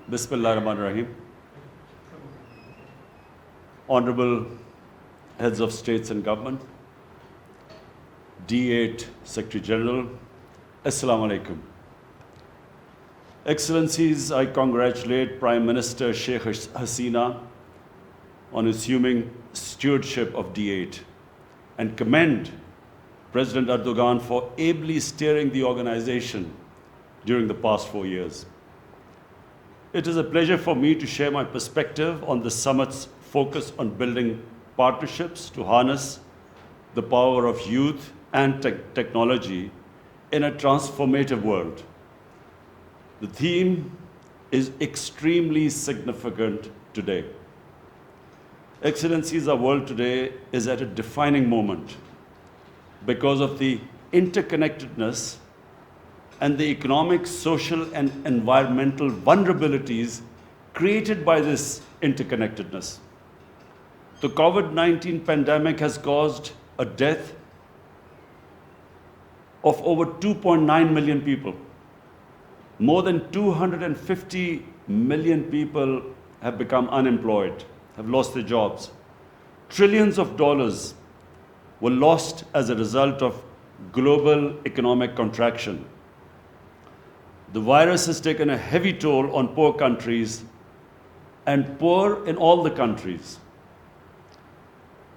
Bismillah ar-Rahman ar-Rahim. Honorable Heads of States and Government, D-8 Secretary General, Assalamu Alaikum. Excellencies, I congratulate Prime Minister Sheikh Hasina on assuming stewardship of D-8 and commend President Erdogan for ably steering the organization during the past 4 years. It is a pleasure for me to share my perspective on the summit's focus on building partnerships to harness the power of youth and technology in a transformative world. The theme is extremely significant today. Excellencies, our world today is at a defining moment because of the interconnectedness and the economic, social, and environmental vulnerabilities created by this interconnectedness. The COVID-19 pandemic has caused a death of over 2.9 million people. More than 250 million people have become unemployed, have lost their jobs. Trillions of dollars were lost as a result of global economic contraction. The virus has taken a heavy toll on poor countries and poor in all the countries.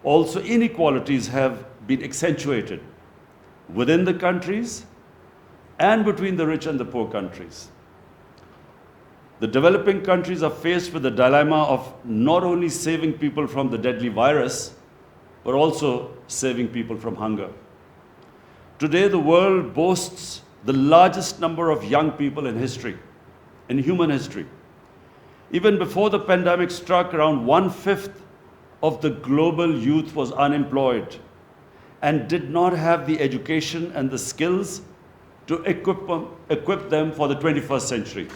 Also, inequalities have been accentuated within the countries and between the rich and the poor countries. The developing countries are faced with the dilemma of not only saving people from the deadly virus, but also saving people from hunger. Today, the world boasts the largest number of young people in history, in human history. Even before the pandemic struck, around 1/5 of the global youth was unemployed and did not have the education and the skills to equip them for the 21st century.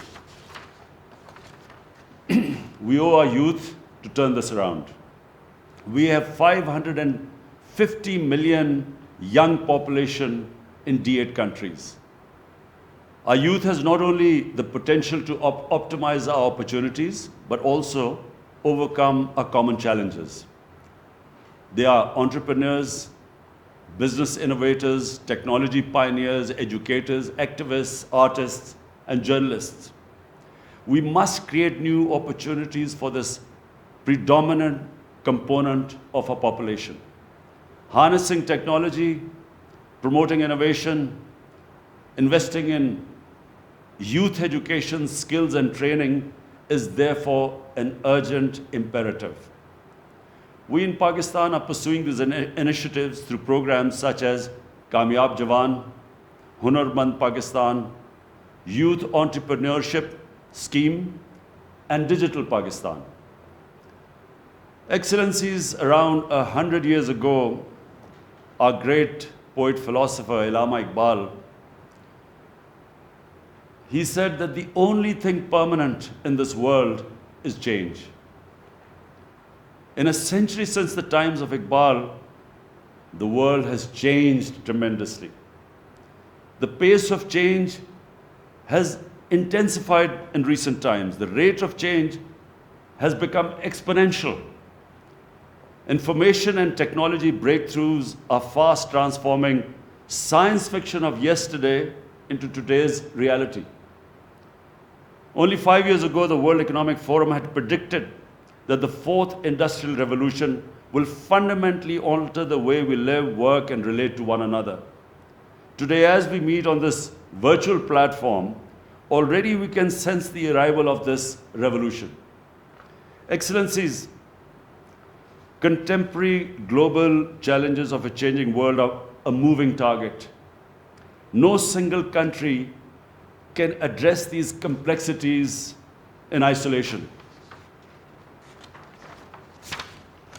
We owe our youth to turn this around. We have 550 million young population in D8 countries. Our youth has not only the potential to optimize our opportunities, but also overcome our common challenges. They are entrepreneurs, business innovators, technology pioneers, educators, activists, artists, and journalists. We must create new opportunities for this predominant component of our population. Harnessing technology, promoting innovation, investing in youth education, skills, and training is therefore an urgent imperative. We in Pakistan are pursuing these initiatives through programs such as Kamyab Jawan, Hunarmand Pakistan, Youth Entrepreneurship Scheme, and Digital Pakistan. Excellencies, around 100 years ago, our great poet-philosopher Allama Iqbal, he said that the only thing permanent in this world is change. In a century since the times of Iqbal, the world has changed tremendously. The pace of change has intensified in recent times. The rate of change has become exponential. Information and technology breakthroughs are fast transforming science fiction of yesterday into today's reality. Only 5 years ago, the World Economic Forum had predicted that the fourth industrial revolution will fundamentally alter the way we live, work, and relate to one another. Today, as we meet on this virtual platform, already we can sense the arrival of this revolution. Excellencies, contemporary global challenges of a changing world are a moving target. No single country can address these complexities in isolation.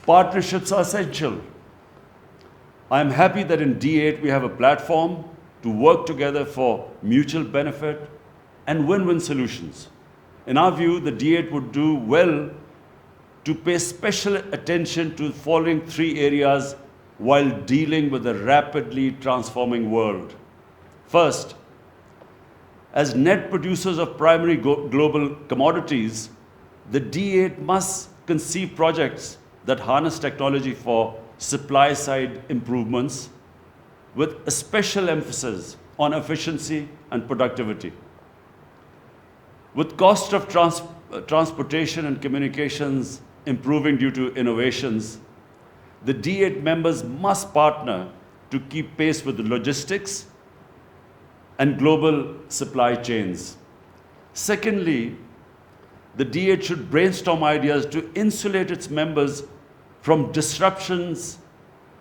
Partnerships are essential. I am happy that in D8 we have a platform to work together for mutual benefit and win-win solutions. In our view, the D8 would do well to pay special attention to the following 3 areas while dealing with a rapidly transforming world. First, As net producers of primary global commodities, the D8 must conceive projects that harness technology for supply-side improvements with a special emphasis on efficiency and productivity. With cost of transportation and communications improving due to innovations, the D8 members must partner to keep pace with the logistics and global supply chains. Secondly, the D8 should brainstorm ideas to insulate its members from disruptions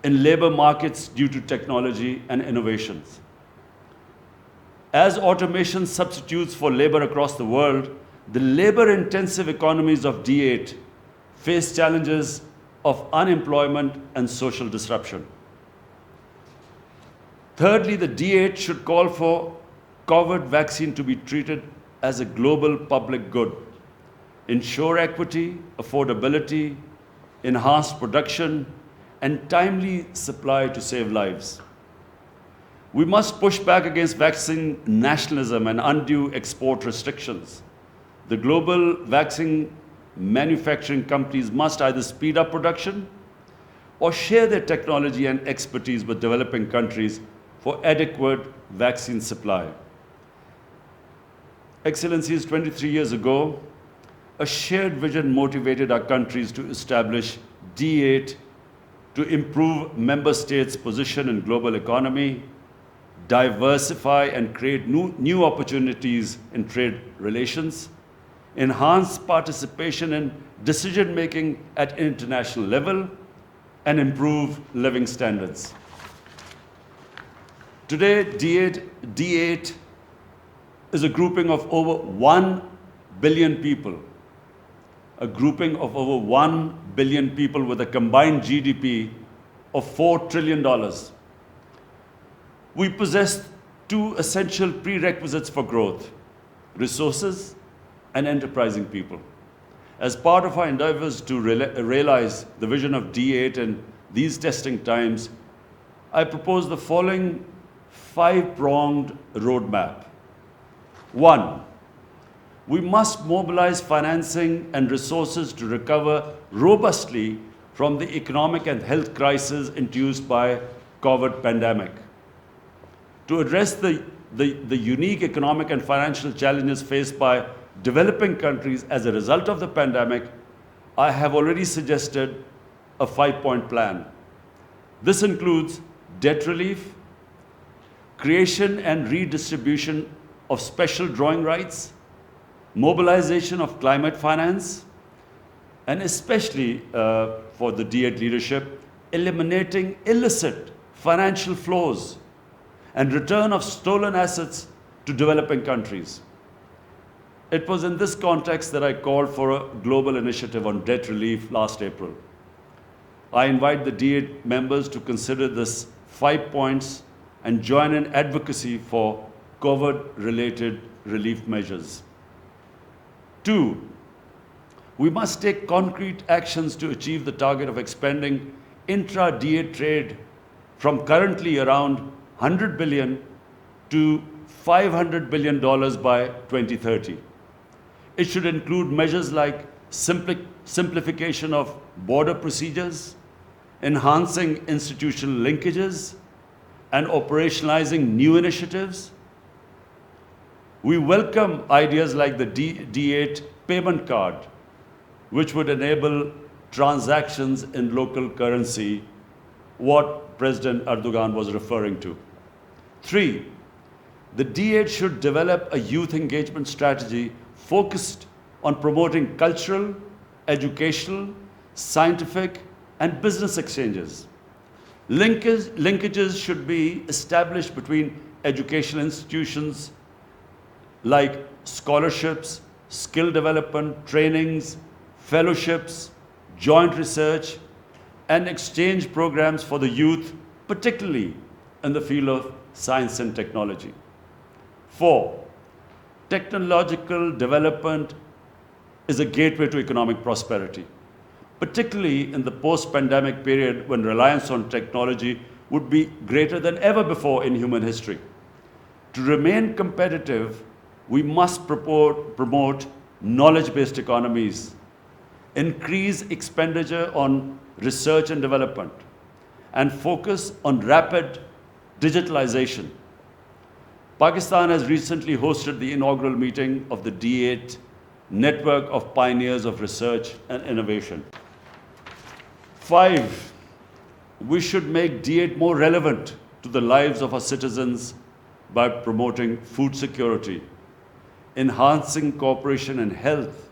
in labor markets due to technology and innovations. As automation substitutes for labor across the world, the labor-intensive economies of D8 face challenges of unemployment and social disruption. Thirdly, the D8 should call for COVID vaccine to be treated as a global public good, ensure equity, affordability, enhanced production, and timely supply to save lives. We must push back against vaccine nationalism and undue export restrictions. The global vaccine manufacturing companies must either speed up production or share their technology and expertise with developing countries for adequate vaccine supply. Excellencies, 23 years ago, a shared vision motivated our countries to establish D8 to improve member states' position in global economy, diversify and create new opportunities in trade relations, enhance participation in decision-making at international level, and improve living standards. Today, D8 is a grouping of over 1 billion people, with a combined GDP of $4 trillion. We possess two essential prerequisites for growth: resources and enterprising people. As part of our endeavors to realize the vision of D8 in these testing times, I propose the following 5-pronged roadmap. 1, we must mobilize financing and resources to recover robustly from the economic and health crisis induced by COVID pandemic. To address the unique economic and financial challenges faced by developing countries as a result of the pandemic, I have already suggested a 5-point plan. This includes debt relief, creation and redistribution of special drawing rights, mobilization of climate finance, and especially for the D8 leadership, eliminating illicit financial flows and return of stolen assets to developing countries. It was in this context that I called for a global initiative on debt relief last April. I invite the D8 members to consider this 5 points and join in advocacy for COVID-related relief measures. 2, we must take concrete actions to achieve the target of expanding intra-D8 trade from currently around $100 billion to $500 billion by 2030. It should include measures like simplification of border procedures, enhancing institutional linkages, and operationalizing new initiatives. We welcome ideas like the D8 payment card, which would enable transactions in local currency, what President Erdogan was referring to. 3, the D8 should develop a youth engagement strategy focused on promoting cultural, educational, scientific, and business exchanges. Linkages should be established between educational institutions like scholarships, skill development, trainings, fellowships, joint research, and exchange programs for the youth, particularly in the field of science and technology. 4, technological development is a gateway to economic prosperity, particularly in the post-pandemic period when reliance on technology would be greater than ever before in human history. To remain competitive, We must promote knowledge-based economies, increase expenditure on research and development, and focus on rapid digitalization. Pakistan has recently hosted the inaugural meeting of the D-8 Network of Pioneers of Research and Innovation. 5, we should make D-8 more relevant to the lives of our citizens by promoting food security, enhancing cooperation and health,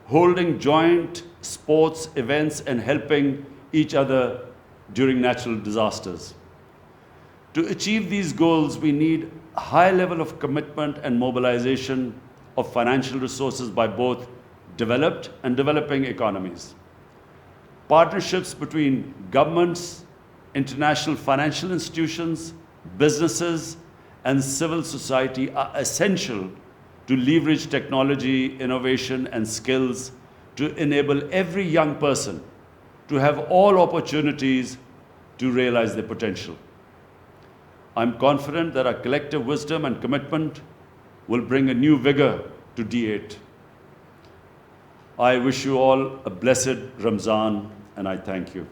holding joint sports events and helping each other during natural disasters. To achieve these goals, we need a high level of commitment and mobilization of financial resources by both developed and developing economies. Partnerships between governments, international financial institutions, businesses, and civil society are essential to leverage technology, innovation, and skills to enable every young person to have all opportunities to realize their potential. I'm confident that our collective wisdom and commitment will bring a new vigor to D-8. I wish you all a blessed Ramzan, and I thank you.